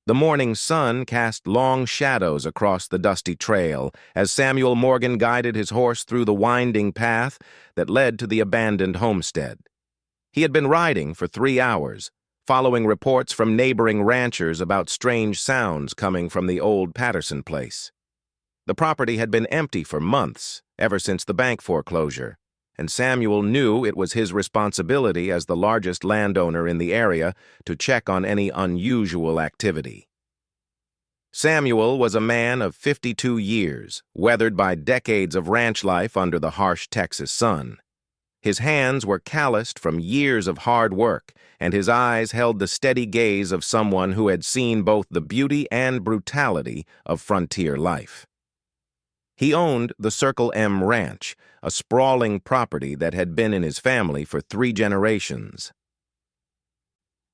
The morning sun cast long shadows across the dusty trail as Samuel Morgan guided his horse through the winding path that led to the abandoned homestead. He had been riding for 3 hours, following reports from neighboring ranchers about strange sounds coming from the old Patterson place. The property had been empty for months, ever since the bank foreclosure, and Samuel knew it was his responsibility as the largest landowner in the area to check on any unusual activity. Samuel was a man of 52 years, weathered by decades of ranch life under the harsh Texas sun. His hands were calloused from years of hard work, and his eyes held the steady gaze of someone who had seen both the beauty and brutality of frontier life. He owned the Circle M Ranch, a sprawling property that had been in his family for 3 generations.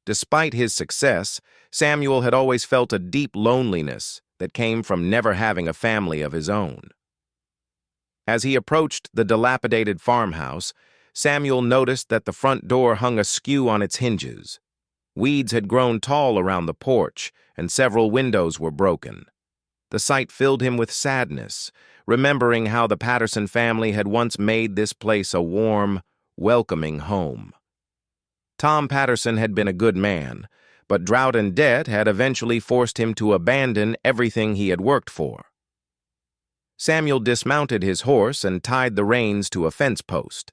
Despite his success, Samuel had always felt a deep loneliness that came from never having a family of his own. As he approached the dilapidated farmhouse, Samuel noticed that the front door hung askew on its hinges. Weeds had grown tall around the porch, and several windows were broken. The sight filled him with sadness, remembering how the Patterson family had once made this place a warm, welcoming home. Tom Patterson had been a good man, but drought and debt had eventually forced him to abandon everything he had worked for. Samuel dismounted his horse and tied the reins to a fence post.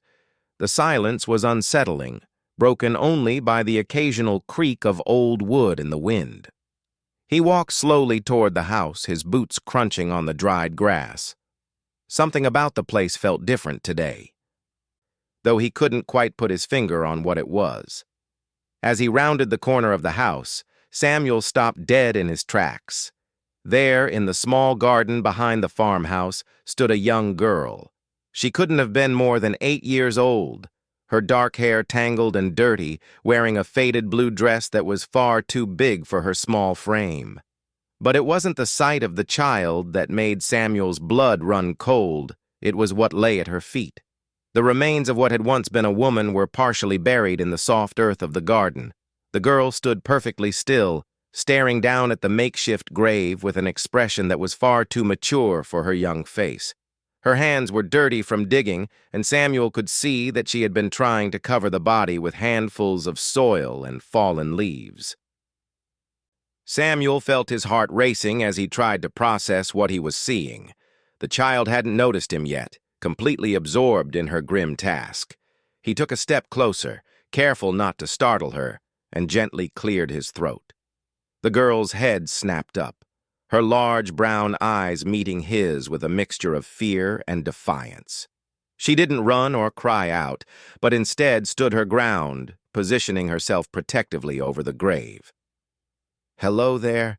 The silence was unsettling, broken only by the occasional creak of old wood in the wind. He walked slowly toward the house, his boots crunching on the dried grass. Something about the place felt different today, though he couldn't quite put his finger on what it was. As he rounded the corner of the house, Samuel stopped dead in his tracks. There, in the small garden behind the farmhouse, stood a young girl. She couldn't have been more than 8 years old, her dark hair tangled and dirty, wearing a faded blue dress that was far too big for her small frame. But it wasn't the sight of the child that made Samuel's blood run cold, it was what lay at her feet. The remains of what had once been a woman were partially buried in the soft earth of the garden. The girl stood perfectly still, staring down at the makeshift grave with an expression that was far too mature for her young face. Her hands were dirty from digging, and Samuel could see that she had been trying to cover the body with handfuls of soil and fallen leaves. Samuel felt his heart racing as he tried to process what he was seeing. The child hadn't noticed him yet, completely absorbed in her grim task. He took a step closer, careful not to startle her, and gently cleared his throat. The girl's head snapped up, her large brown eyes meeting his with a mixture of fear and defiance. She didn't run or cry out, but instead stood her ground, positioning herself protectively over the grave. "Hello there,"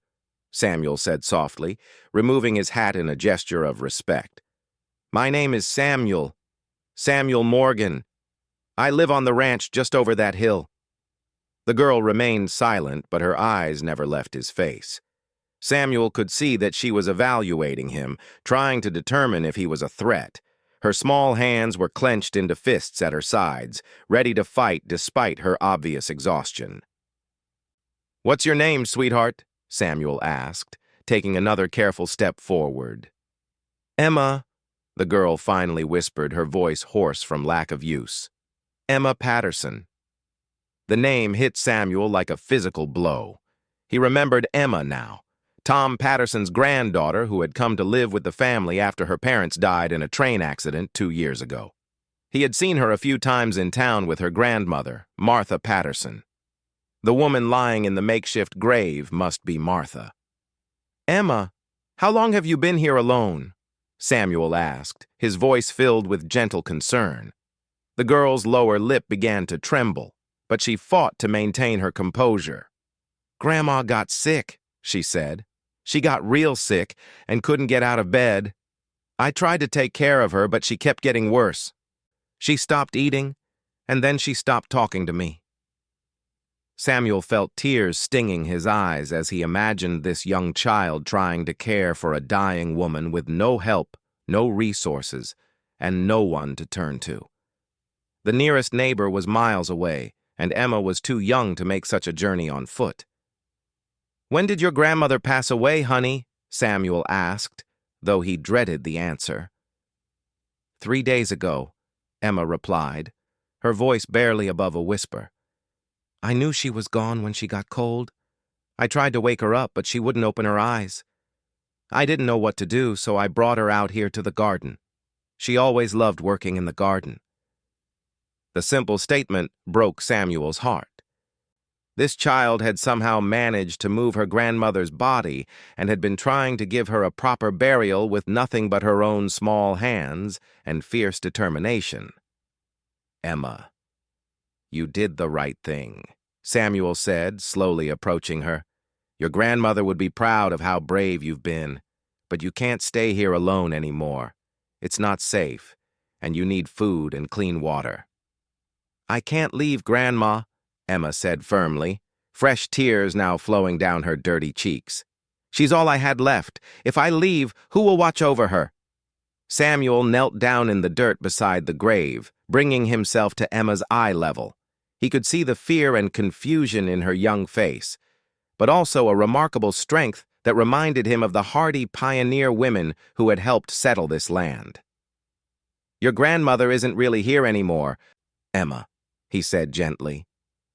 Samuel said softly, removing his hat in a gesture of respect. "My name is Samuel Morgan. I live on the ranch just over that hill." The girl remained silent, but her eyes never left his face. Samuel could see that she was evaluating him, trying to determine if he was a threat. Her small hands were clenched into fists at her sides, ready to fight despite her obvious exhaustion. "What's your name, sweetheart?" Samuel asked, taking another careful step forward. "Emma," the girl finally whispered, her voice hoarse from lack of use. "Emma Patterson." The name hit Samuel like a physical blow. He remembered Emma now, Tom Patterson's granddaughter who had come to live with the family after her parents died in a train accident 2 years ago. He had seen her a few times in town with her grandmother, Martha Patterson. The woman lying in the makeshift grave must be Martha. "Emma, how long have you been here alone?" Samuel asked, his voice filled with gentle concern. The girl's lower lip began to tremble, but she fought to maintain her composure. "Grandma got sick," she said. "She got real sick and couldn't get out of bed. I tried to take care of her, but she kept getting worse. She stopped eating, and then she stopped talking to me." Samuel felt tears stinging his eyes as he imagined this young child trying to care for a dying woman with no help, no resources, and no one to turn to. The nearest neighbor was miles away, and Emma was too young to make such a journey on foot. "When did your grandmother pass away, honey?" Samuel asked, though he dreaded the answer. 3 days ago, Emma replied, her voice barely above a whisper. "I knew she was gone when she got cold. I tried to wake her up, but she wouldn't open her eyes. I didn't know what to do, so I brought her out here to the garden. She always loved working in the garden." The simple statement broke Samuel's heart. This child had somehow managed to move her grandmother's body and had been trying to give her a proper burial with nothing but her own small hands and fierce determination. "Emma, you did the right thing," Samuel said, slowly approaching her. "Your grandmother would be proud of how brave you've been, but you can't stay here alone anymore. It's not safe, and you need food and clean water." "I can't leave, Grandma," Emma said firmly, fresh tears now flowing down her dirty cheeks. "She's all I had left. If I leave, who will watch over her?" Samuel knelt down in the dirt beside the grave, bringing himself to Emma's eye level. He could see the fear and confusion in her young face, but also a remarkable strength that reminded him of the hardy pioneer women who had helped settle this land. "Your grandmother isn't really here anymore, Emma," he said gently.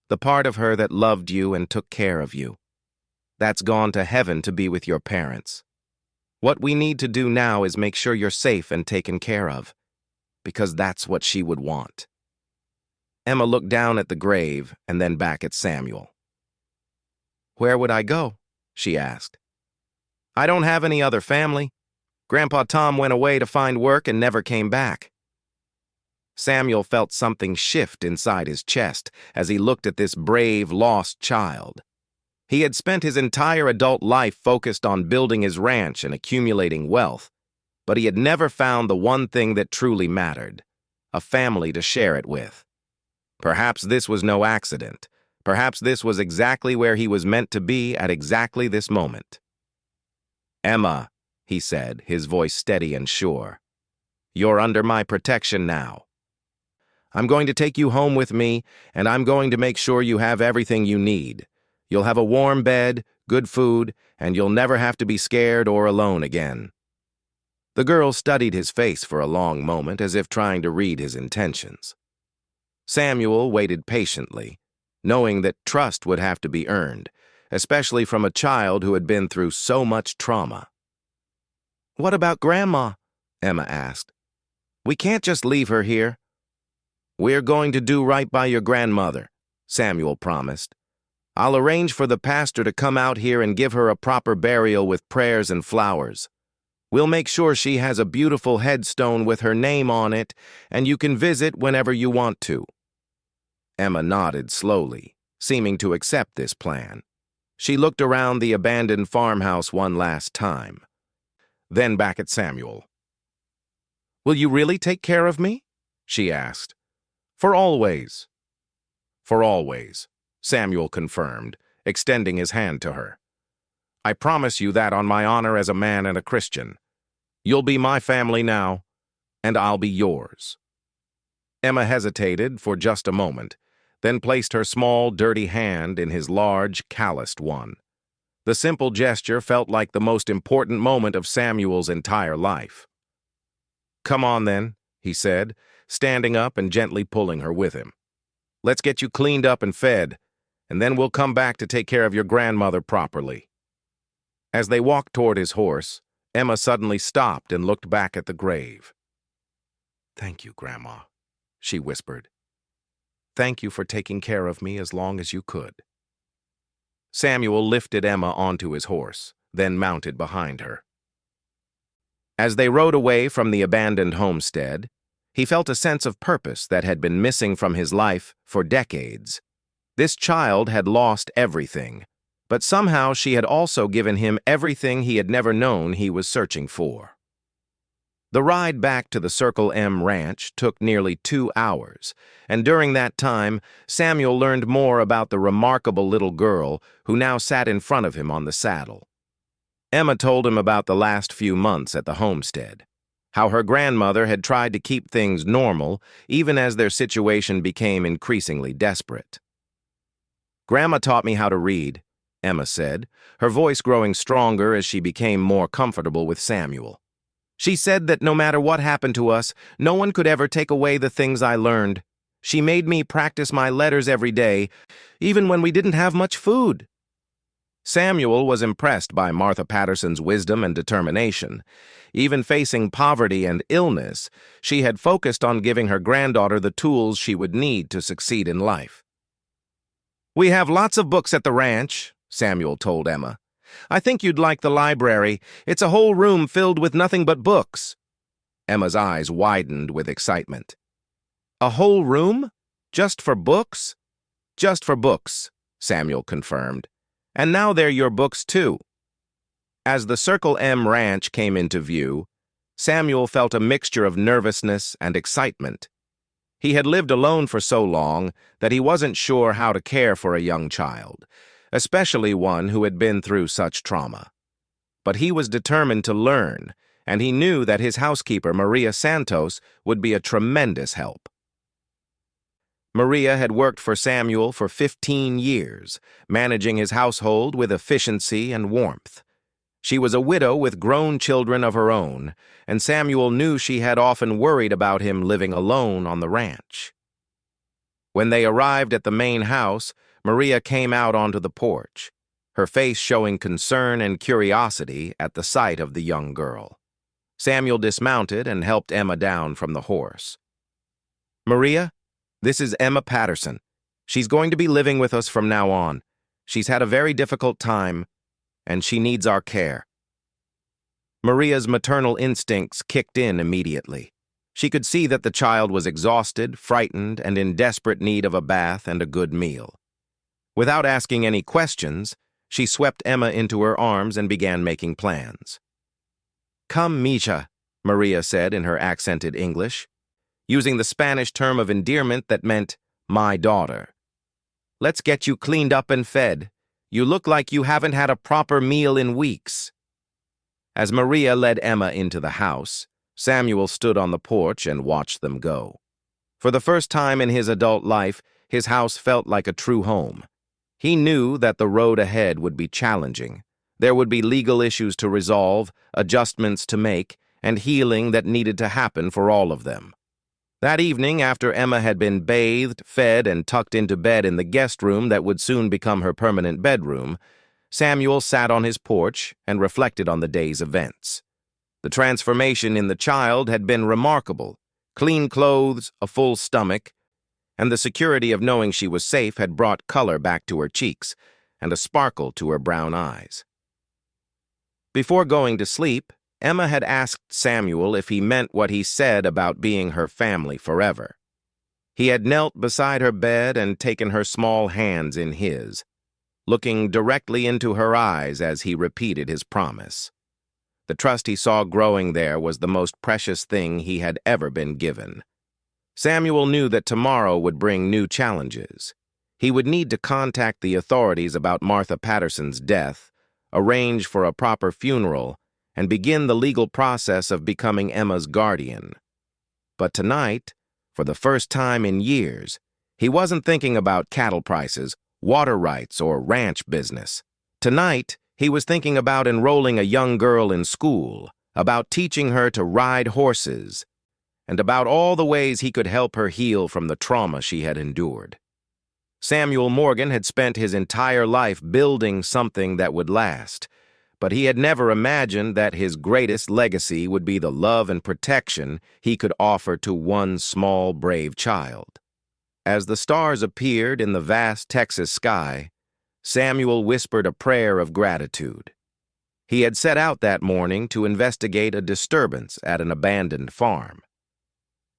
"The part of her that loved you and took care of you. That's gone to heaven to be with your parents. What we need to do now is make sure you're safe and taken care of, because that's what she would want." Emma looked down at the grave and then back at Samuel. "Where would I go?" she asked. "I don't have any other family. Grandpa Tom went away to find work and never came back." Samuel felt something shift inside his chest as he looked at this brave, lost child. He had spent his entire adult life focused on building his ranch and accumulating wealth, but he had never found the one thing that truly mattered: a family to share it with. Perhaps this was no accident. Perhaps this was exactly where he was meant to be at exactly this moment. "Emma," he said, his voice steady and sure, "you're under my protection now. I'm going to take you home with me, and I'm going to make sure you have everything you need. You'll have a warm bed, good food, and you'll never have to be scared or alone again." The girl studied his face for a long moment, as if trying to read his intentions. Samuel waited patiently, knowing that trust would have to be earned, especially from a child who had been through so much trauma. "What about Grandma?" Emma asked. "We can't just leave her here." "We're going to do right by your grandmother," Samuel promised. "I'll arrange for the pastor to come out here and give her a proper burial with prayers and flowers. We'll make sure she has a beautiful headstone with her name on it, and you can visit whenever you want to." Emma nodded slowly, seeming to accept this plan. She looked around the abandoned farmhouse one last time, then back at Samuel. "Will you really take care of me?" she asked. "For always." "For always," Samuel confirmed, extending his hand to her. "I promise you that on my honor as a man and a Christian. You'll be my family now, and I'll be yours." Emma hesitated for just a moment, then placed her small, dirty hand in his large, calloused one. The simple gesture felt like the most important moment of Samuel's entire life. "Come on, then," he said, standing up and gently pulling her with him. "Let's get you cleaned up and fed, and then we'll come back to take care of your grandmother properly." As they walked toward his horse, Emma suddenly stopped and looked back at the grave. "Thank you, Grandma," she whispered. "Thank you for taking care of me as long as you could." Samuel lifted Emma onto his horse, then mounted behind her. As they rode away from the abandoned homestead, he felt a sense of purpose that had been missing from his life for decades. This child had lost everything, but somehow she had also given him everything he had never known he was searching for. The ride back to the Circle M ranch took nearly 2 hours, and during that time, Samuel learned more about the remarkable little girl who now sat in front of him on the saddle. Emma told him about the last few months at the homestead, how her grandmother had tried to keep things normal even as their situation became increasingly desperate. "Grandma taught me how to read," Emma said, her voice growing stronger as she became more comfortable with Samuel. She said that no matter what happened to us, no one could ever take away the things I learned. She made me practice my letters every day, even when we didn't have much food. Samuel was impressed by Martha Patterson's wisdom and determination. Even facing poverty and illness, she had focused on giving her granddaughter the tools she would need to succeed in life. "We have lots of books at the ranch," Samuel told Emma. "I think you'd like the library. It's a whole room filled with nothing but books." Emma's eyes widened with excitement. "A whole room? Just for books?" "Just for books," Samuel confirmed. "And now they're your books, too." As the Circle M Ranch came into view, Samuel felt a mixture of nervousness and excitement. He had lived alone for so long that he wasn't sure how to care for a young child, especially one who had been through such trauma. But he was determined to learn, and he knew that his housekeeper, Maria Santos, would be a tremendous help. Maria had worked for Samuel for 15 years, managing his household with efficiency and warmth. She was a widow with grown children of her own, and Samuel knew she had often worried about him living alone on the ranch. When they arrived at the main house, Maria came out onto the porch, her face showing concern and curiosity at the sight of the young girl. Samuel dismounted and helped Emma down from the horse. "Maria, this is Emma Patterson. She's going to be living with us from now on. She's had a very difficult time, and she needs our care." Maria's maternal instincts kicked in immediately. She could see that the child was exhausted, frightened, and in desperate need of a bath and a good meal. Without asking any questions, she swept Emma into her arms and began making plans. "Come, Misha," Maria said in her accented English, using the Spanish term of endearment that meant, "my daughter." "Let's get you cleaned up and fed. You look like you haven't had a proper meal in weeks." As Maria led Emma into the house, Samuel stood on the porch and watched them go. For the first time in his adult life, his house felt like a true home. He knew that the road ahead would be challenging. There would be legal issues to resolve, adjustments to make, and healing that needed to happen for all of them. That evening, after Emma had been bathed, fed, and tucked into bed in the guest room that would soon become her permanent bedroom, Samuel sat on his porch and reflected on the day's events. The transformation in the child had been remarkable. Clean clothes, a full stomach, and the security of knowing she was safe had brought color back to her cheeks and a sparkle to her brown eyes. Before going to sleep, Emma had asked Samuel if he meant what he said about being her family forever. He had knelt beside her bed and taken her small hands in his, looking directly into her eyes as he repeated his promise. The trust he saw growing there was the most precious thing he had ever been given. Samuel knew that tomorrow would bring new challenges. He would need to contact the authorities about Martha Patterson's death, arrange for a proper funeral, and begin the legal process of becoming Emma's guardian. But tonight, for the first time in years, he wasn't thinking about cattle prices, water rights, or ranch business. Tonight, he was thinking about enrolling a young girl in school, about teaching her to ride horses, and about all the ways he could help her heal from the trauma she had endured. Samuel Morgan had spent his entire life building something that would last, but he had never imagined that his greatest legacy would be the love and protection he could offer to one small, brave child. As the stars appeared in the vast Texas sky, Samuel whispered a prayer of gratitude. He had set out that morning to investigate a disturbance at an abandoned farm.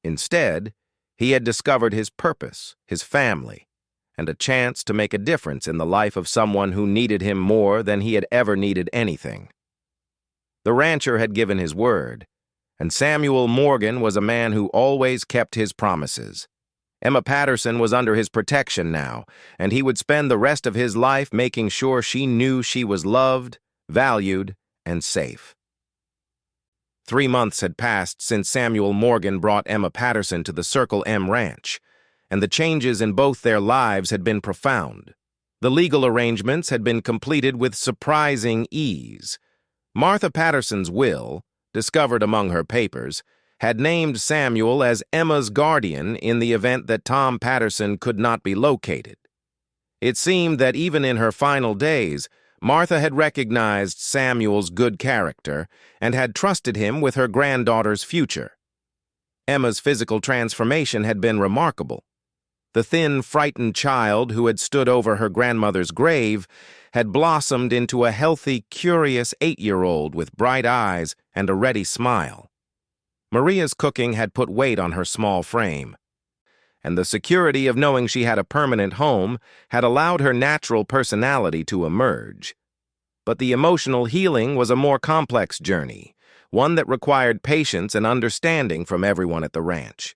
Instead, he had discovered his purpose, his family, and a chance to make a difference in the life of someone who needed him more than he had ever needed anything. The rancher had given his word, and Samuel Morgan was a man who always kept his promises. Emma Patterson was under his protection now, and he would spend the rest of his life making sure she knew she was loved, valued, and safe. 3 months had passed since Samuel Morgan brought Emma Patterson to the Circle M Ranch, and the changes in both their lives had been profound. The legal arrangements had been completed with surprising ease. Martha Patterson's will, discovered among her papers, had named Samuel as Emma's guardian in the event that Tom Patterson could not be located. It seemed that even in her final days, Martha had recognized Samuel's good character and had trusted him with her granddaughter's future. Emma's physical transformation had been remarkable. The thin, frightened child who had stood over her grandmother's grave had blossomed into a healthy, curious 8-year-old with bright eyes and a ready smile. Maria's cooking had put weight on her small frame, and the security of knowing she had a permanent home had allowed her natural personality to emerge. But the emotional healing was a more complex journey, one that required patience and understanding from everyone at the ranch.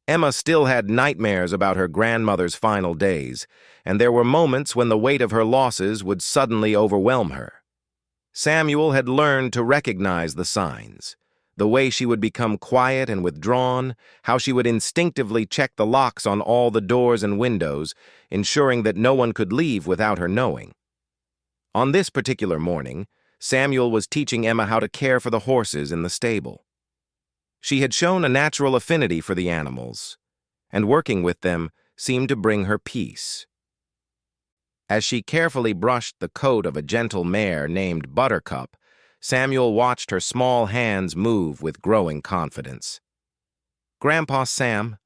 Emma still had nightmares about her grandmother's final days, and there were moments when the weight of her losses would suddenly overwhelm her. Samuel had learned to recognize the signs, the way she would become quiet and withdrawn, how she would instinctively check the locks on all the doors and windows, ensuring that no one could leave without her knowing. On this particular morning, Samuel was teaching Emma how to care for the horses in the stable. She had shown a natural affinity for the animals, and working with them seemed to bring her peace. As she carefully brushed the coat of a gentle mare named Buttercup, Samuel watched her small hands move with growing confidence. "Grandpa Sam,"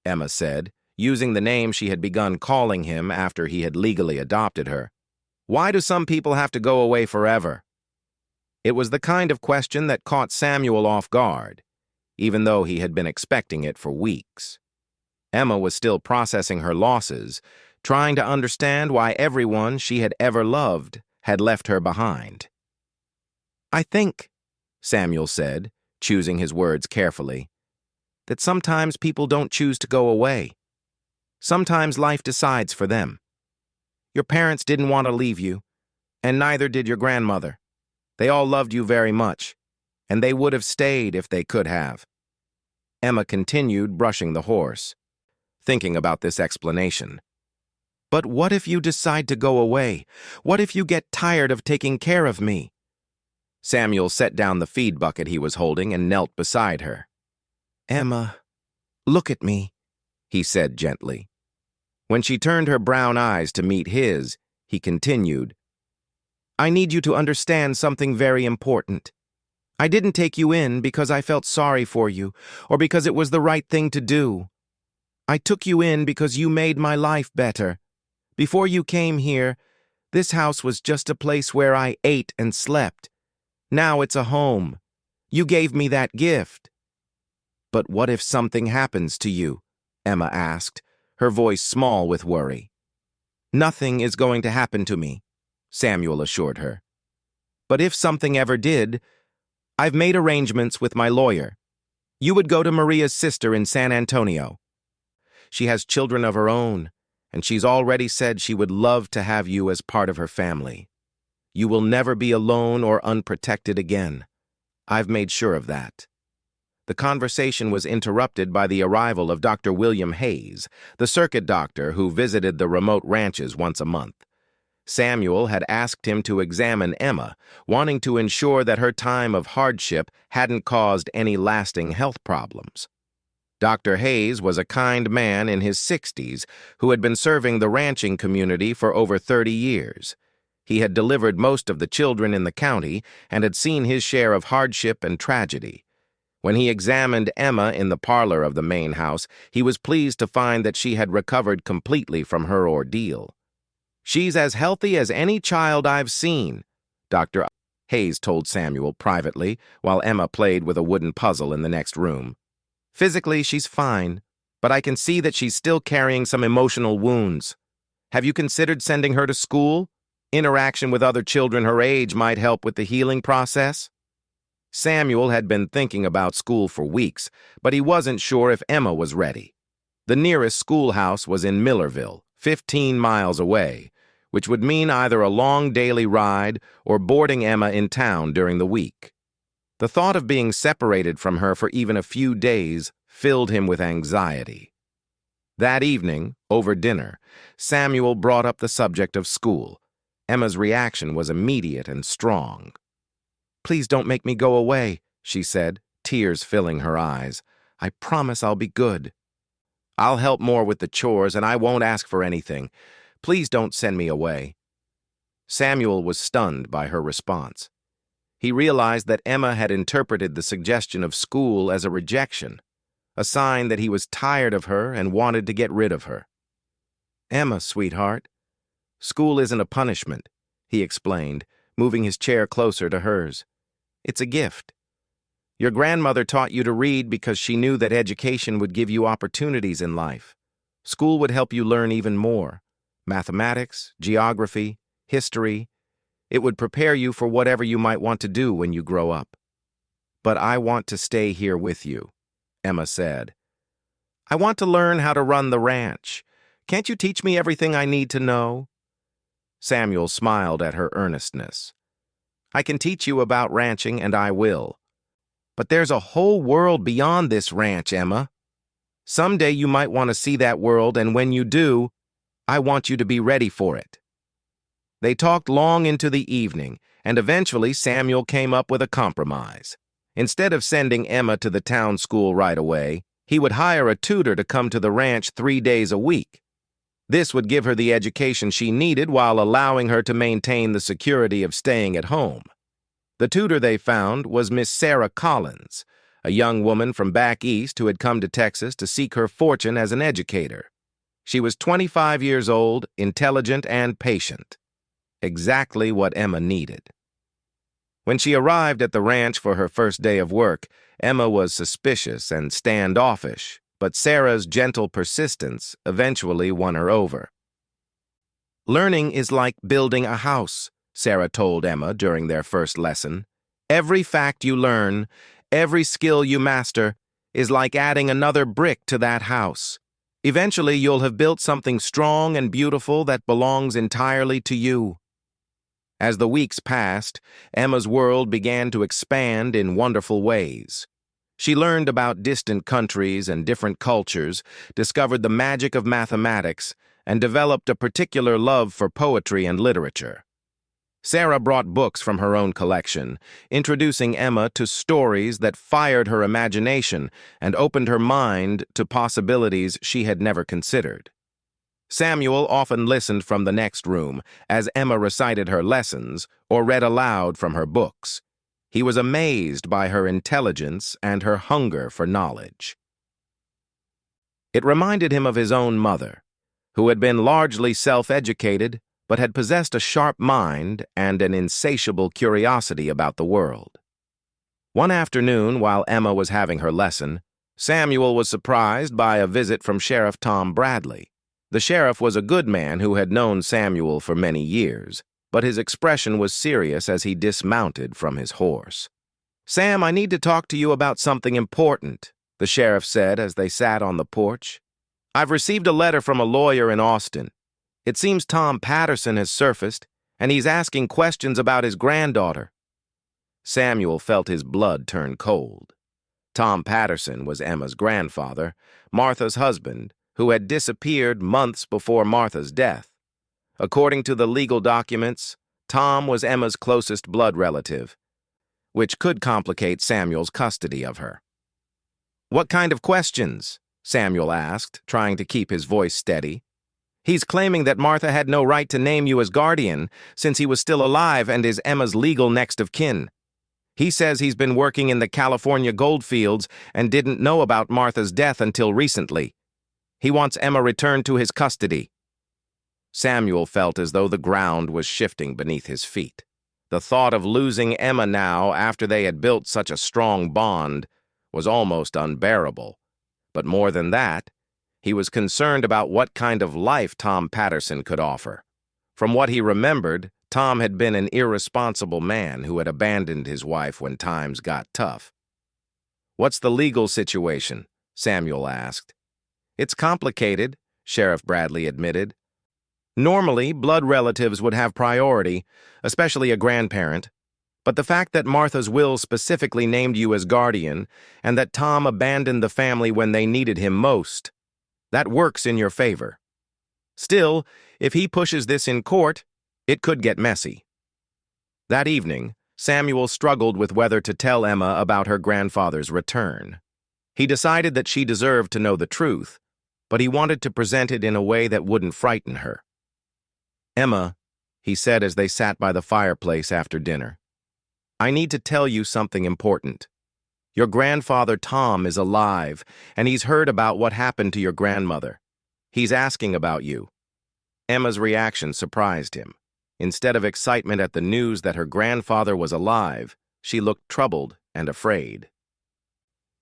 Emma said, using the name she had begun calling him after he had legally adopted her, "why do some people have to go away forever?" It was the kind of question that caught Samuel off guard, even though he had been expecting it for weeks. Emma was still processing her losses, trying to understand why everyone she had ever loved had left her behind. "I think," Samuel said, choosing his words carefully, "that sometimes people don't choose to go away. Sometimes life decides for them. Your parents didn't want to leave you, and neither did your grandmother. They all loved you very much, and they would have stayed if they could have." Emma continued brushing the horse, thinking about this explanation. "But what if you decide to go away? What if you get tired of taking care of me?" Samuel set down the feed bucket he was holding and knelt beside her. "Emma, look at me," he said gently. When she turned her brown eyes to meet his, he continued, "I need you to understand something very important. I didn't take you in because I felt sorry for you or because it was the right thing to do. I took you in because you made my life better. Before you came here, this house was just a place where I ate and slept. Now it's a home. You gave me that gift." "But what if something happens to you?" Emma asked, her voice small with worry. "Nothing is going to happen to me," Samuel assured her. "But if something ever did, I've made arrangements with my lawyer. You would go to Maria's sister in San Antonio. She has children of her own, and she's already said she would love to have you as part of her family. You will never be alone or unprotected again. I've made sure of that." The conversation was interrupted by the arrival of Dr. William Hayes, the circuit doctor who visited the remote ranches once a month. Samuel had asked him to examine Emma, wanting to ensure that her time of hardship hadn't caused any lasting health problems. Dr. Hayes was a kind man in his 60s who had been serving the ranching community for over 30 years. He had delivered most of the children in the county and had seen his share of hardship and tragedy. When he examined Emma in the parlor of the main house, he was pleased to find that she had recovered completely from her ordeal. "She's as healthy as any child I've seen," Dr. Hayes told Samuel privately while Emma played with a wooden puzzle in the next room. "Physically, she's fine, but I can see that she's still carrying some emotional wounds. Have you considered sending her to school? Interaction with other children her age might help with the healing process." Samuel had been thinking about school for weeks, but he wasn't sure if Emma was ready. The nearest schoolhouse was in Millerville, 15 miles away, which would mean either a long daily ride or boarding Emma in town during the week. The thought of being separated from her for even a few days filled him with anxiety. That evening, over dinner, Samuel brought up the subject of school. Emma's reaction was immediate and strong. "Please don't make me go away," she said, tears filling her eyes. "I promise I'll be good." "I'll help more with the chores and I won't ask for anything. Please don't send me away." Samuel was stunned by her response. He realized that Emma had interpreted the suggestion of school as a rejection, a sign that he was tired of her and wanted to get rid of her. "Emma, sweetheart, school isn't a punishment," he explained, moving his chair closer to hers. "It's a gift. Your grandmother taught you to read because she knew that education would give you opportunities in life. School would help you learn even more. Mathematics, geography, history. It would prepare you for whatever you might want to do when you grow up. But I want to stay here with you," Emma said. "I want to learn how to run the ranch. Can't you teach me everything I need to know?" Samuel smiled at her earnestness. "I can teach you about ranching, and I will. But there's a whole world beyond this ranch, Emma. Someday you might want to see that world, and when you do, I want you to be ready for it." They talked long into the evening, and eventually Samuel came up with a compromise. Instead of sending Emma to the town school right away, he would hire a tutor to come to the ranch 3 days a week. This would give her the education she needed while allowing her to maintain the security of staying at home. The tutor they found was Miss Sarah Collins, a young woman from back east who had come to Texas to seek her fortune as an educator. She was 25 years old, intelligent, and patient. Exactly what Emma needed. When she arrived at the ranch for her first day of work, Emma was suspicious and standoffish, but Sarah's gentle persistence eventually won her over. "Learning is like building a house," Sarah told Emma during their first lesson. "Every fact you learn, every skill you master, is like adding another brick to that house. Eventually, you'll have built something strong and beautiful that belongs entirely to you." As the weeks passed, Emma's world began to expand in wonderful ways. She learned about distant countries and different cultures, discovered the magic of mathematics, and developed a particular love for poetry and literature. Sarah brought books from her own collection, introducing Emma to stories that fired her imagination and opened her mind to possibilities she had never considered. Samuel often listened from the next room as Emma recited her lessons or read aloud from her books. He was amazed by her intelligence and her hunger for knowledge. It reminded him of his own mother, who had been largely self-educated but had possessed a sharp mind and an insatiable curiosity about the world. One afternoon, while Emma was having her lesson, Samuel was surprised by a visit from Sheriff Tom Bradley. The sheriff was a good man who had known Samuel for many years, but his expression was serious as he dismounted from his horse. "Sam, I need to talk to you about something important," the sheriff said as they sat on the porch. "I've received a letter from a lawyer in Austin. It seems Tom Patterson has surfaced, and he's asking questions about his granddaughter." Samuel felt his blood turn cold. Tom Patterson was Emma's grandfather, Martha's husband, who had disappeared months before Martha's death. According to the legal documents, Tom was Emma's closest blood relative, which could complicate Samuel's custody of her. "What kind of questions?" Samuel asked, trying to keep his voice steady. "He's claiming that Martha had no right to name you as guardian since he was still alive and is Emma's legal next of kin. He says he's been working in the California goldfields and didn't know about Martha's death until recently. He wants Emma returned to his custody." Samuel felt as though the ground was shifting beneath his feet. The thought of losing Emma now, after they had built such a strong bond, was almost unbearable. But more than that, he was concerned about what kind of life Tom Patterson could offer. From what he remembered, Tom had been an irresponsible man who had abandoned his wife when times got tough. "What's the legal situation?" Samuel asked. "It's complicated," Sheriff Bradley admitted. "Normally, blood relatives would have priority, especially a grandparent. But the fact that Martha's will specifically named you as guardian, and that Tom abandoned the family when they needed him most, That works in your favor. Still, if he pushes this in court, it could get messy. That evening, Samuel struggled with whether to tell Emma about her grandfather's return. He decided that she deserved to know the truth, but he wanted to present it in a way that wouldn't frighten her. "Emma," he said as they sat by the fireplace after dinner, "I need to tell you something important. Your grandfather Tom is alive, and he's heard about what happened to your grandmother. He's asking about you." Emma's reaction surprised him. Instead of excitement at the news that her grandfather was alive, she looked troubled and afraid.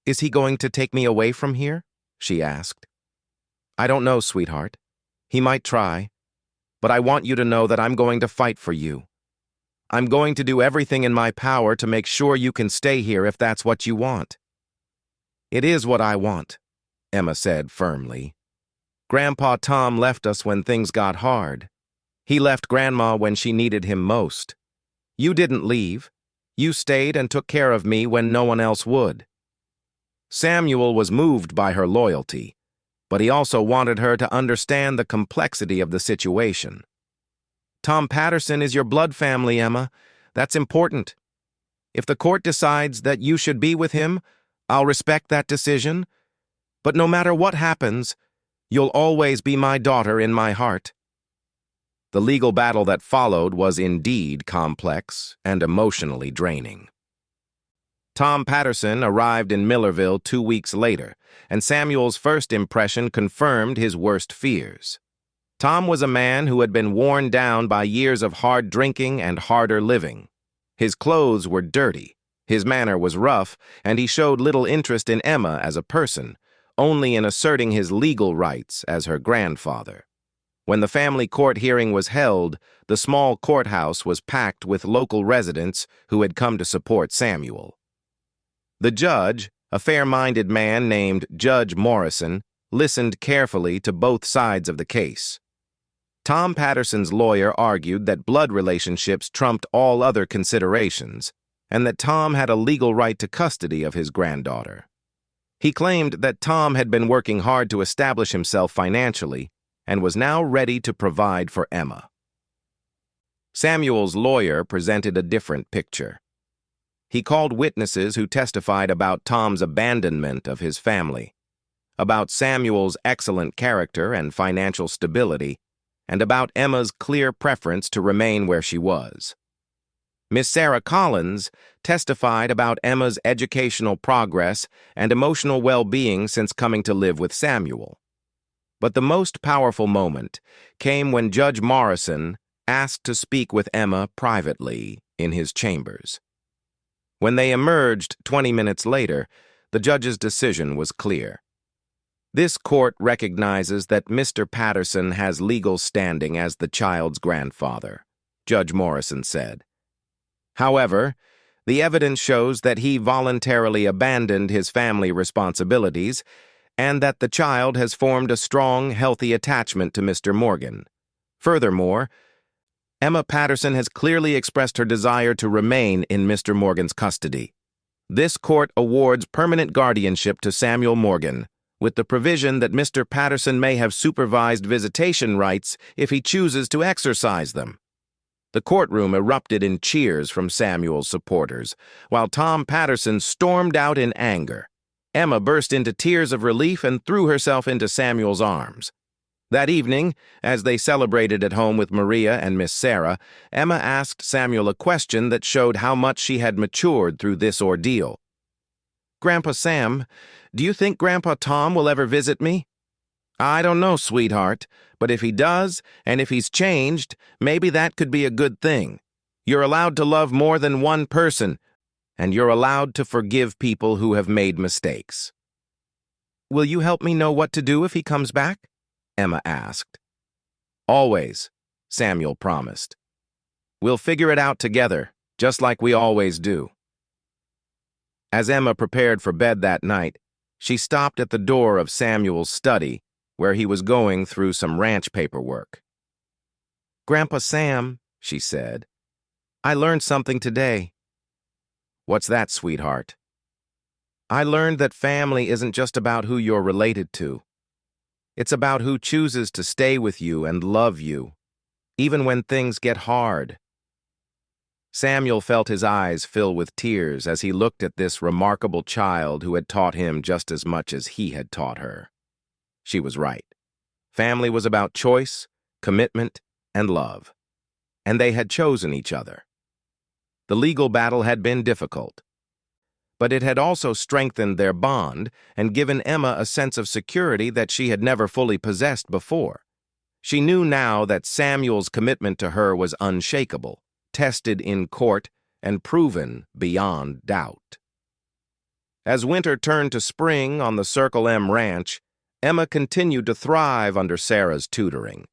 "Is he going to take me away from here?" she asked. "I don't know, sweetheart. He might try, but I want you to know that I'm going to fight for you. I'm going to do everything in my power to make sure you can stay here if that's what you want." "It is what I want," Emma said firmly. "Grandpa Tom left us when things got hard. He left Grandma when she needed him most. You didn't leave. You stayed and took care of me when no one else would." Samuel was moved by her loyalty, but he also wanted her to understand the complexity of the situation. "Tom Patterson is your blood family, Emma. That's important. If the court decides that you should be with him, I'll respect that decision. But no matter what happens, you'll always be my daughter in my heart." The legal battle that followed was indeed complex and emotionally draining. Tom Patterson arrived in Millerville 2 weeks later, and Samuel's first impression confirmed his worst fears. Tom was a man who had been worn down by years of hard drinking and harder living. His clothes were dirty, his manner was rough, and he showed little interest in Emma as a person, only in asserting his legal rights as her grandfather. When the family court hearing was held, the small courthouse was packed with local residents who had come to support Samuel. The judge, a fair-minded man named Judge Morrison, listened carefully to both sides of the case. Tom Patterson's lawyer argued that blood relationships trumped all other considerations, and that Tom had a legal right to custody of his granddaughter. He claimed that Tom had been working hard to establish himself financially and was now ready to provide for Emma. Samuel's lawyer presented a different picture. He called witnesses who testified about Tom's abandonment of his family, about Samuel's excellent character and financial stability, and about Emma's clear preference to remain where she was. Miss Sarah Collins testified about Emma's educational progress and emotional well-being since coming to live with Samuel. But the most powerful moment came when Judge Morrison asked to speak with Emma privately in his chambers. When they emerged 20 minutes later, the judge's decision was clear. "This court recognizes that Mr. Patterson has legal standing as the child's grandfather," Judge Morrison said. "However, the evidence shows that he voluntarily abandoned his family responsibilities and that the child has formed a strong, healthy attachment to Mr. Morgan. Furthermore, Emma Patterson has clearly expressed her desire to remain in Mr. Morgan's custody. This court awards permanent guardianship to Samuel Morgan, with the provision that Mr. Patterson may have supervised visitation rights if he chooses to exercise them." The courtroom erupted in cheers from Samuel's supporters, while Tom Patterson stormed out in anger. Emma burst into tears of relief and threw herself into Samuel's arms. That evening, as they celebrated at home with Maria and Miss Sarah, Emma asked Samuel a question that showed how much she had matured through this ordeal. "Grandpa Sam, do you think Grandpa Tom will ever visit me?" "I don't know, sweetheart, but if he does, and if he's changed, maybe that could be a good thing. You're allowed to love more than one person, and you're allowed to forgive people who have made mistakes." "Will you help me know what to do if he comes back?" Emma asked. "Always," Samuel promised. "We'll figure it out together, just like we always do." As Emma prepared for bed that night, she stopped at the door of Samuel's study, where he was going through some ranch paperwork. "Grandpa Sam," she said, "I learned something today." "What's that, sweetheart?" "I learned that family isn't just about who you're related to. It's about who chooses to stay with you and love you, even when things get hard. Samuel felt his eyes fill with tears as he looked at this remarkable child who had taught him just as much as he had taught her. She was right. Family was about choice, commitment, and love. And they had chosen each other. The legal battle had been difficult, but it had also strengthened their bond and given Emma a sense of security that she had never fully possessed before. She knew now that Samuel's commitment to her was unshakable, tested in court, and proven beyond doubt. As winter turned to spring on the Circle M ranch, Emma continued to thrive under Sarah's tutoring.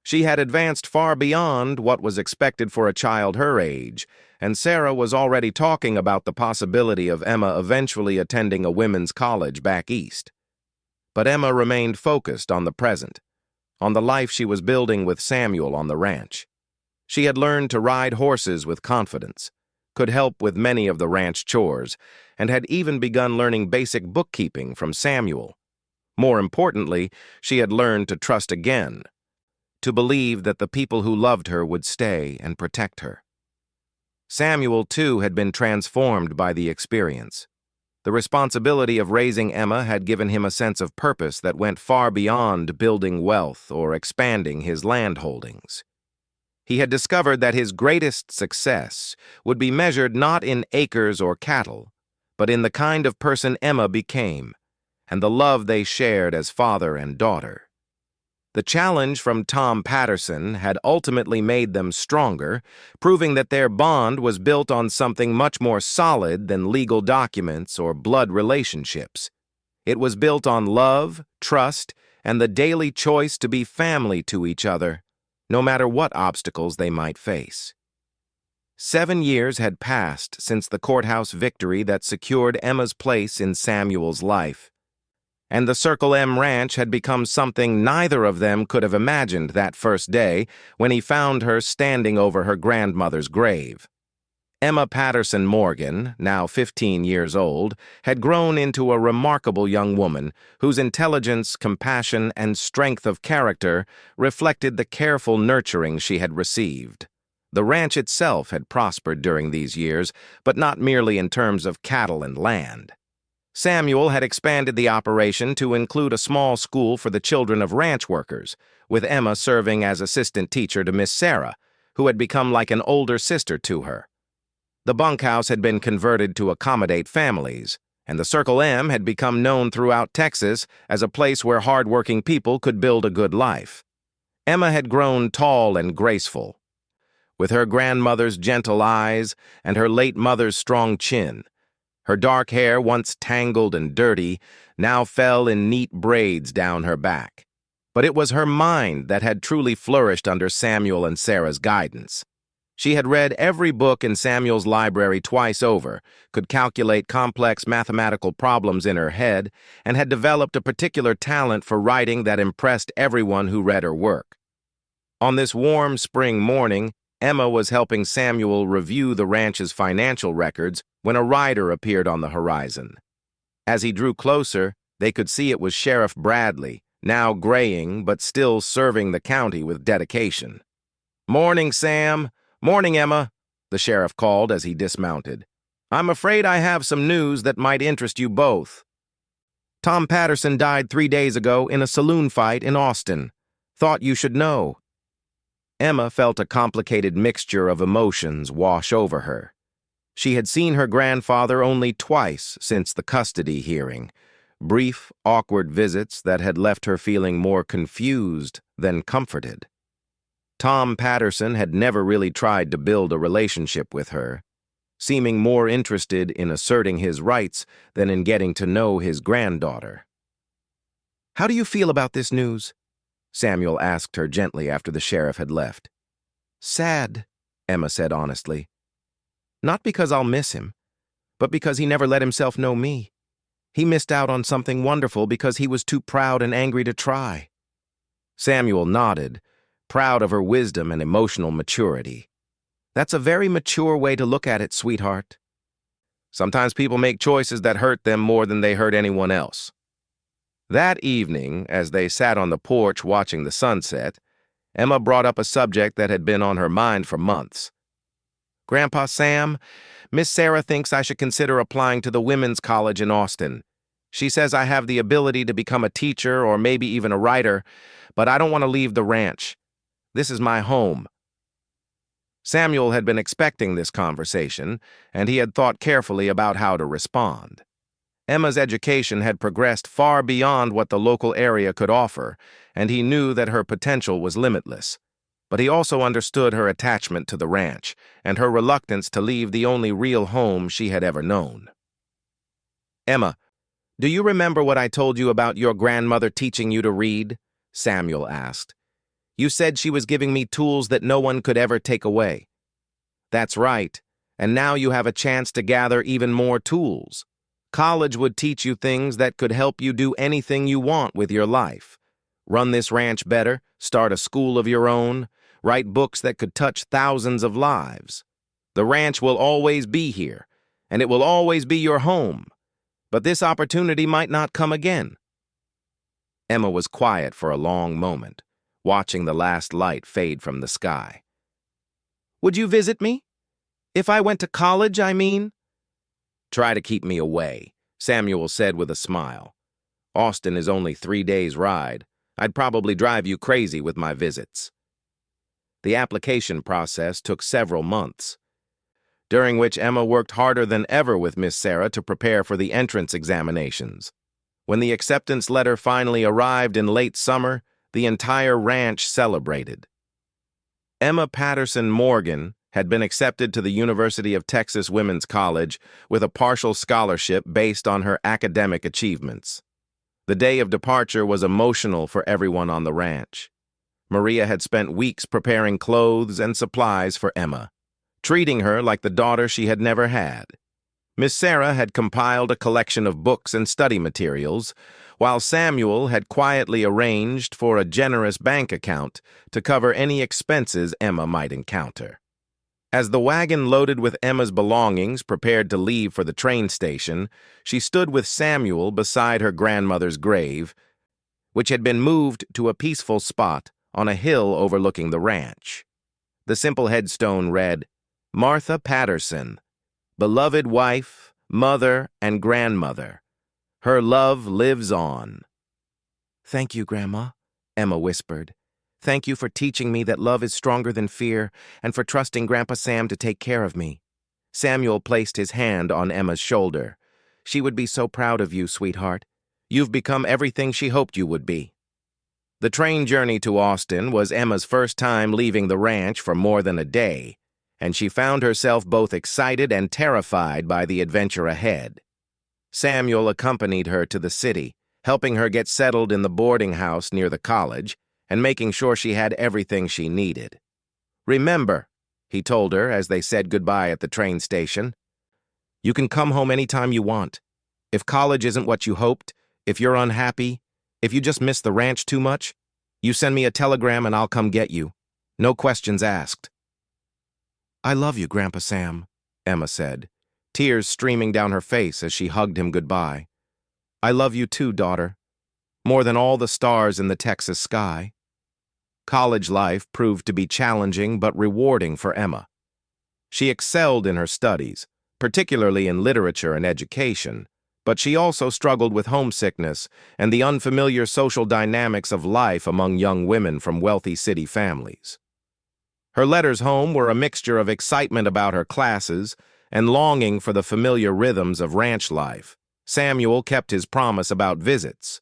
She had advanced far beyond what was expected for a child her age, and Sarah was already talking about the possibility of Emma eventually attending a women's college back east. But Emma remained focused on the present, on the life she was building with Samuel on the ranch. She had learned to ride horses with confidence, could help with many of the ranch chores, and had even begun learning basic bookkeeping from Samuel. More importantly, she had learned to trust again, to believe that the people who loved her would stay and protect her. Samuel, too, had been transformed by the experience. The responsibility of raising Emma had given him a sense of purpose that went far beyond building wealth or expanding his land holdings. He had discovered that his greatest success would be measured not in acres or cattle, but in the kind of person Emma became, and the love they shared as father and daughter. The challenge from Tom Patterson had ultimately made them stronger, proving that their bond was built on something much more solid than legal documents or blood relationships. It was built on love, trust, and the daily choice to be family to each other, no matter what obstacles they might face. 7 years had passed since the courthouse victory that secured Emma's place in Samuel's life, and the Circle M ranch had become something neither of them could have imagined that first day when he found her standing over her grandmother's grave. Emma Patterson Morgan, now 15 years old, had grown into a remarkable young woman whose intelligence, compassion, and strength of character reflected the careful nurturing she had received. The ranch itself had prospered during these years, but not merely in terms of cattle and land. Samuel had expanded the operation to include a small school for the children of ranch workers, with Emma serving as assistant teacher to Miss Sarah, who had become like an older sister to her. The bunkhouse had been converted to accommodate families, and the Circle M had become known throughout Texas as a place where hard-working people could build a good life. Emma had grown tall and graceful, with her grandmother's gentle eyes and her late mother's strong chin. Her dark hair, once tangled and dirty, now fell in neat braids down her back. But it was her mind that had truly flourished under Samuel and Sarah's guidance. She had read every book in Samuel's library twice over, could calculate complex mathematical problems in her head, and had developed a particular talent for writing that impressed everyone who read her work. On this warm spring morning, Emma was helping Samuel review the ranch's financial records when a rider appeared on the horizon. As he drew closer, they could see it was Sheriff Bradley, now graying but still serving the county with dedication. "Morning, Sam. Morning, Emma," the sheriff called as he dismounted. "I'm afraid I have some news that might interest you both. Tom Patterson died 3 days ago in a saloon fight in Austin. Thought you should know." Emma felt a complicated mixture of emotions wash over her. She had seen her grandfather only twice since the custody hearing, brief, awkward visits that had left her feeling more confused than comforted. Tom Patterson had never really tried to build a relationship with her, seeming more interested in asserting his rights than in getting to know his granddaughter. "How do you feel about this news?" Samuel asked her gently after the sheriff had left. "Sad," Emma said honestly. "Not because I'll miss him, but because he never let himself know me. He missed out on something wonderful because he was too proud and angry to try." Samuel nodded, proud of her wisdom and emotional maturity. "That's a very mature way to look at it, sweetheart. Sometimes people make choices that hurt them more than they hurt anyone else." That evening, as they sat on the porch watching the sunset, Emma brought up a subject that had been on her mind for months. "Grandpa Sam, Miss Sarah thinks I should consider applying to the women's college in Austin. She says I have the ability to become a teacher or maybe even a writer, but I don't want to leave the ranch. This is my home." Samuel had been expecting this conversation, and he had thought carefully about how to respond. Emma's education had progressed far beyond what the local area could offer, and he knew that her potential was limitless. But he also understood her attachment to the ranch and her reluctance to leave the only real home she had ever known. "Emma, do you remember what I told you about your grandmother teaching you to read?" Samuel asked. "You said she was giving me tools that no one could ever take away." "That's right, and now you have a chance to gather even more tools. College would teach you things that could help you do anything you want with your life. Run this ranch better, start a school of your own, write books that could touch thousands of lives. The ranch will always be here, and it will always be your home. But this opportunity might not come again." Emma was quiet for a long moment, watching the last light fade from the sky. "Would you visit me? If I went to college, I mean?" "Try to keep me away," Samuel said with a smile. "Austin is only 3 days' ride. I'd probably drive you crazy with my visits." The application process took several months, during which Emma worked harder than ever with Miss Sarah to prepare for the entrance examinations. When the acceptance letter finally arrived in late summer, the entire ranch celebrated. Emma Patterson Morgan had been accepted to the University of Texas Women's College with a partial scholarship based on her academic achievements. The day of departure was emotional for everyone on the ranch. Maria had spent weeks preparing clothes and supplies for Emma, treating her like the daughter she had never had. Miss Sarah had compiled a collection of books and study materials, while Samuel had quietly arranged for a generous bank account to cover any expenses Emma might encounter. As the wagon loaded with Emma's belongings prepared to leave for the train station, she stood with Samuel beside her grandmother's grave, which had been moved to a peaceful spot on a hill overlooking the ranch. The simple headstone read, "Martha Patterson, beloved wife, mother, and grandmother. Her love lives on." "Thank you, Grandma," Emma whispered. "Thank you for teaching me that love is stronger than fear and for trusting Grandpa Sam to take care of me." Samuel placed his hand on Emma's shoulder. "She would be so proud of you, sweetheart. You've become everything she hoped you would be." The train journey to Austin was Emma's first time leaving the ranch for more than a day, and she found herself both excited and terrified by the adventure ahead. Samuel accompanied her to the city, helping her get settled in the boarding house near the college and making sure she had everything she needed. "Remember," he told her as they said goodbye at the train station, "you can come home anytime you want. If college isn't what you hoped, if you're unhappy, if you just miss the ranch too much, you send me a telegram and I'll come get you. No questions asked." "I love you, Grandpa Sam," Emma said, tears streaming down her face as she hugged him goodbye. "I love you too, daughter. More than all the stars in the Texas sky." College life proved to be challenging but rewarding for Emma. She excelled in her studies, particularly in literature and education, but she also struggled with homesickness and the unfamiliar social dynamics of life among young women from wealthy city families. Her letters home were a mixture of excitement about her classes and longing for the familiar rhythms of ranch life. Samuel kept his promise about visits,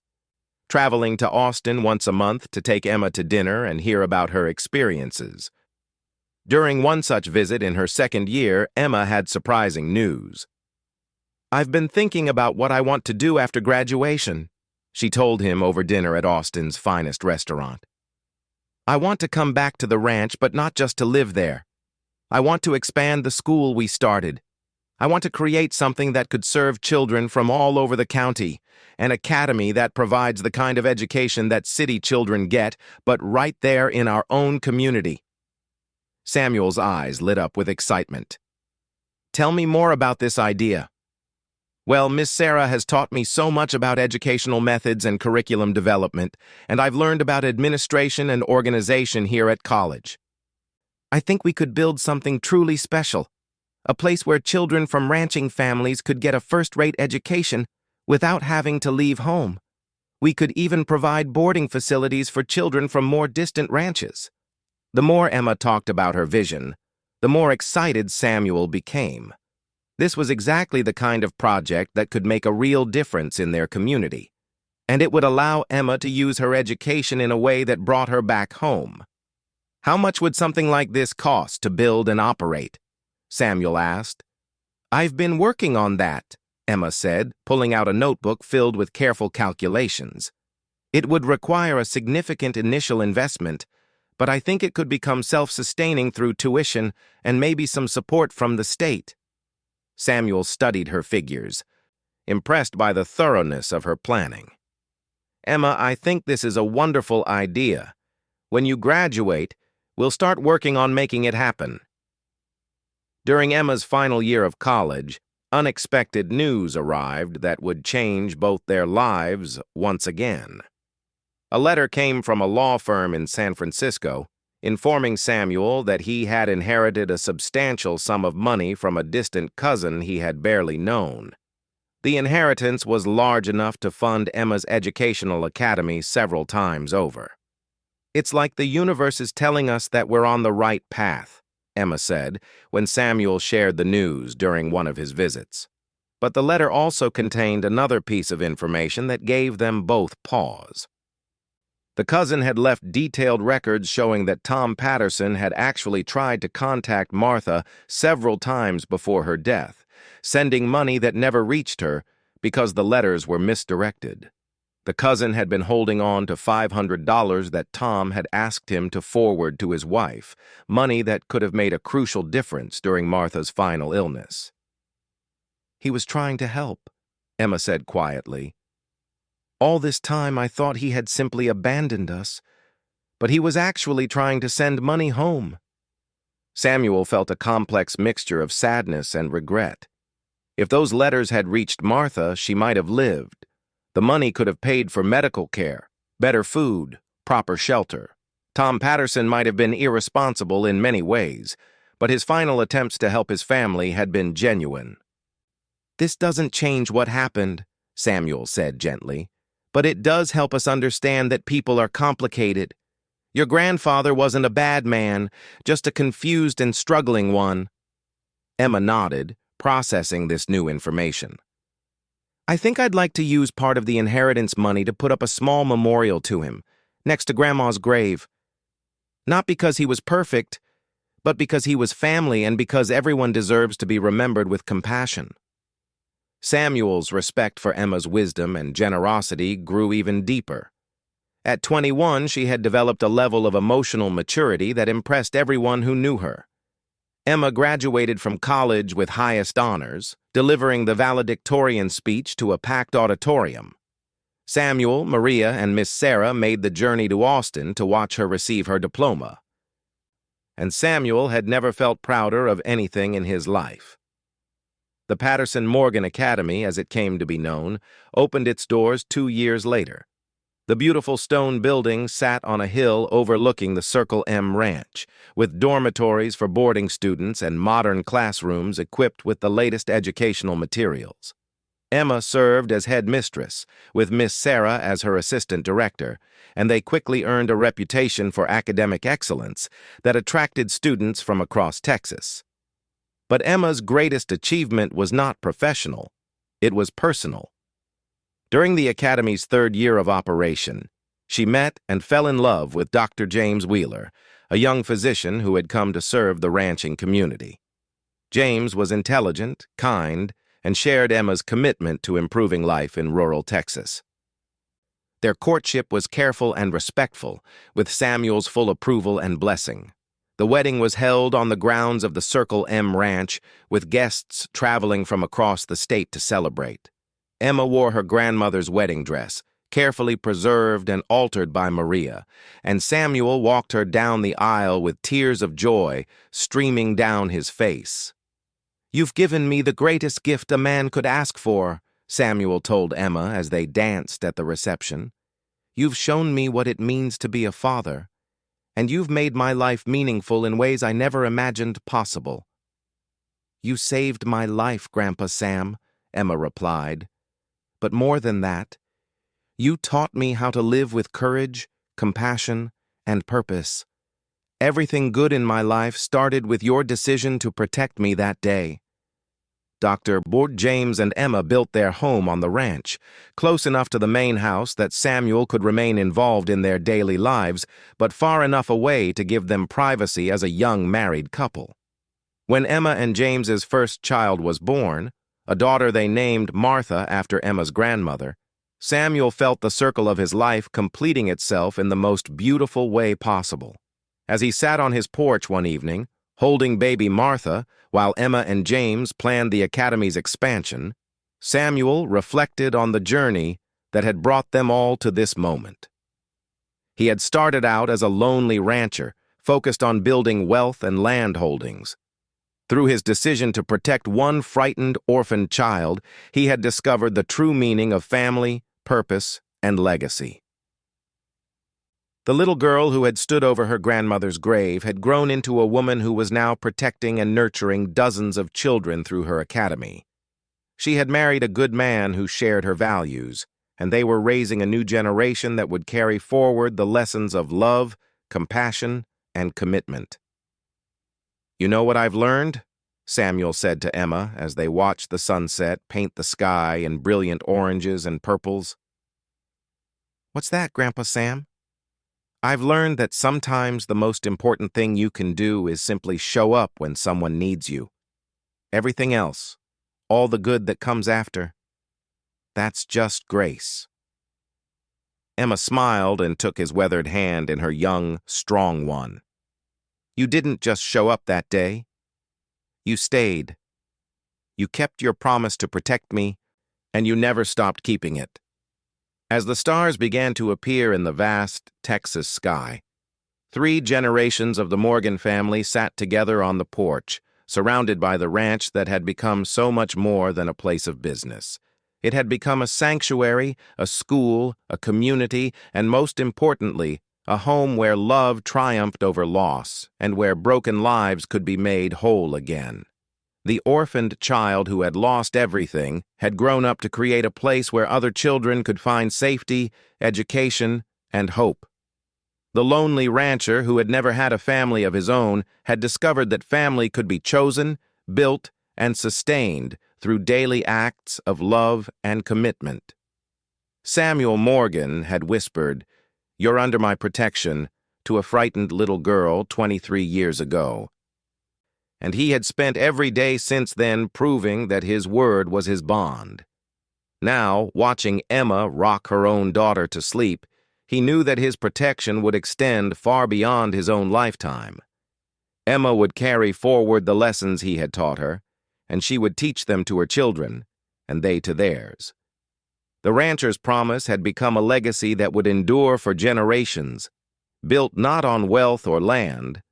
traveling to Austin once a month to take Emma to dinner and hear about her experiences. During one such visit in her second year, Emma had surprising news. "I've been thinking about what I want to do after graduation," she told him over dinner at Austin's finest restaurant. "I want to come back to the ranch, but not just to live there. I want to expand the school we started. I want to create something that could serve children from all over the county, an academy that provides the kind of education that city children get, but right there in our own community." Samuel's eyes lit up with excitement. "Tell me more about this idea." Well, Miss Sarah has taught me so much about educational methods and curriculum development, and I've learned about administration and organization here at college. I think we could build something truly special, a place where children from ranching families could get a first-rate education without having to leave home. We could even provide boarding facilities for children from more distant ranches. The more Emma talked about her vision, the more excited Samuel became. This was exactly the kind of project that could make a real difference in their community, and it would allow Emma to use her education in a way that brought her back home. How much would something like this cost to build and operate? Samuel asked. I've been working on that, Emma said, pulling out a notebook filled with careful calculations. It would require a significant initial investment, but I think it could become self-sustaining through tuition and maybe some support from the state. Samuel studied her figures, impressed by the thoroughness of her planning. Emma, I think this is a wonderful idea. When you graduate, we'll start working on making it happen. During Emma's final year of college, unexpected news arrived that would change both their lives once again. A letter came from a law firm in San Francisco, informing Samuel that he had inherited a substantial sum of money from a distant cousin he had barely known. The inheritance was large enough to fund Emma's educational academy several times over. It's like the universe is telling us that we're on the right path, Emma said when Samuel shared the news during one of his visits. But the letter also contained another piece of information that gave them both pause. The cousin had left detailed records showing that Tom Patterson had actually tried to contact Martha several times before her death, sending money that never reached her because the letters were misdirected. The cousin had been holding on to $500 that Tom had asked him to forward to his wife, money that could have made a crucial difference during Martha's final illness. He was trying to help, Emma said quietly. All this time I thought he had simply abandoned us, but he was actually trying to send money home. Samuel felt a complex mixture of sadness and regret. If those letters had reached Martha, she might have lived. The money could have paid for medical care, better food, proper shelter. Tom Patterson might have been irresponsible in many ways, but his final attempts to help his family had been genuine. This doesn't change what happened, Samuel said gently. But it does help us understand that people are complicated. Your grandfather wasn't a bad man, just a confused and struggling one. Emma nodded, processing this new information. I think I'd like to use part of the inheritance money to put up a small memorial to him, next to Grandma's grave. Not because he was perfect, but because he was family and because everyone deserves to be remembered with compassion. Samuel's respect for Emma's wisdom and generosity grew even deeper. At 21, she had developed a level of emotional maturity that impressed everyone who knew her. Emma graduated from college with highest honors, delivering the valedictorian speech to a packed auditorium. Samuel, Maria, and Miss Sarah made the journey to Austin to watch her receive her diploma. And Samuel had never felt prouder of anything in his life. The Patterson-Morgan Academy, as it came to be known, opened its doors 2 years later. The beautiful stone building sat on a hill overlooking the Circle M Ranch, with dormitories for boarding students and modern classrooms equipped with the latest educational materials. Emma served as headmistress, with Miss Sarah as her assistant director, and they quickly earned a reputation for academic excellence that attracted students from across Texas. But Emma's greatest achievement was not professional, it was personal. During the Academy's 3rd year of operation, she met and fell in love with Dr. James Wheeler, a young physician who had come to serve the ranching community. James was intelligent, kind, and shared Emma's commitment to improving life in rural Texas. Their courtship was careful and respectful, with Samuel's full approval and blessing. The wedding was held on the grounds of the Circle M Ranch, with guests traveling from across the state to celebrate. Emma wore her grandmother's wedding dress, carefully preserved and altered by Maria, and Samuel walked her down the aisle with tears of joy streaming down his face. "You've given me the greatest gift a man could ask for," Samuel told Emma as they danced at the reception. "You've shown me what it means to be a father, and you've made my life meaningful in ways I never imagined possible." "You saved my life, Grandpa Sam," Emma replied. "But more than that, you taught me how to live with courage, compassion, and purpose. Everything good in my life started with your decision to protect me that day." Dr. Bort James and Emma built their home on the ranch, close enough to the main house that Samuel could remain involved in their daily lives, but far enough away to give them privacy as a young married couple. When Emma and James's first child was born, a daughter they named Martha after Emma's grandmother, Samuel felt the circle of his life completing itself in the most beautiful way possible. As he sat on his porch one evening, holding baby Martha, while Emma and James planned the academy's expansion, Samuel reflected on the journey that had brought them all to this moment. He had started out as a lonely rancher, focused on building wealth and land holdings. Through his decision to protect one frightened orphaned child, he had discovered the true meaning of family, purpose, and legacy. The little girl who had stood over her grandmother's grave had grown into a woman who was now protecting and nurturing dozens of children through her academy. She had married a good man who shared her values, and they were raising a new generation that would carry forward the lessons of love, compassion, and commitment. "You know what I've learned?" Samuel said to Emma as they watched the sunset paint the sky in brilliant oranges and purples. "What's that, Grandpa Sam?" "I've learned that sometimes the most important thing you can do is simply show up when someone needs you. Everything else, all the good that comes after, that's just grace." Emma smiled and took his weathered hand in her young, strong one. "You didn't just show up that day. You stayed. You kept your promise to protect me, and you never stopped keeping it." As the stars began to appear in the vast Texas sky, 3 generations of the Morgan family sat together on the porch, surrounded by the ranch that had become so much more than a place of business. It had become a sanctuary, a school, a community, and most importantly, a home where love triumphed over loss and where broken lives could be made whole again. The orphaned child who had lost everything had grown up to create a place where other children could find safety, education, and hope. The lonely rancher who had never had a family of his own had discovered that family could be chosen, built, and sustained through daily acts of love and commitment. Samuel Morgan had whispered, "You're under my protection," to a frightened little girl 23 years ago. And he had spent every day since then proving that his word was his bond. Now, watching Emma rock her own daughter to sleep, he knew that his protection would extend far beyond his own lifetime. Emma would carry forward the lessons he had taught her, and she would teach them to her children, and they to theirs. The rancher's promise had become a legacy that would endure for generations, built not on wealth or land,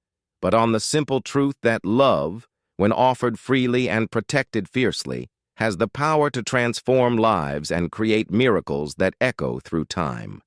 but on the simple truth that love, when offered freely and protected fiercely, has the power to transform lives and create miracles that echo through time.